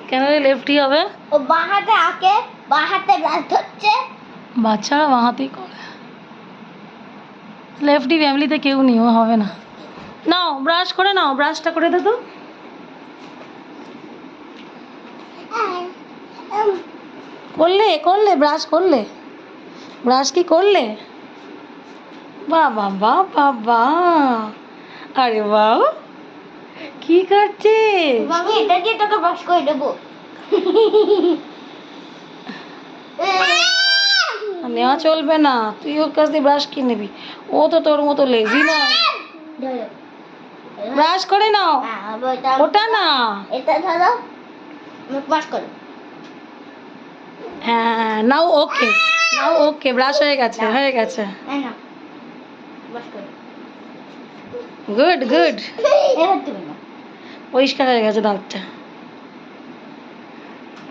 কেন রে লেফটি হবে? ও বাঁ হাতে আঁকে, বাঁ হাতে ব্রাশ ধরছে। বাচ্চারা বাঁ হাতেই করে। লেফটি ফ্যামিলিতে কেউ নেই, ও হবে না। নাও ব্রাশ করে নাও, ব্রাশটা করে দে তো। করলে করলে ব্রাশ করলে? ব্রাশ কি করলে? বাহ বাহ বাহ বাহ বাহ, আরে বাহ, কি করছিস? আমি এটা দিয়ে তোকে ব্রাশ করে দেবো। নেওয়া চলবে না, তুই ওর কাছ দিয়ে ব্রাশ কিনে নিবি। ও তো তোর মতো লেজি না। ব্রাশ করে নাও। ওটা না, এটা ধরো, ব্রাশ করো। হ্যাঁ নাও, ওকে নাও, ওকে ব্রাশ হয়ে গেছে, হয়ে গেছে। এই নাও, ব্রাশ করো। গুড গুড, এবার তুমি নাও। পরিষ্কার হয়ে গেছে দাঁতটা।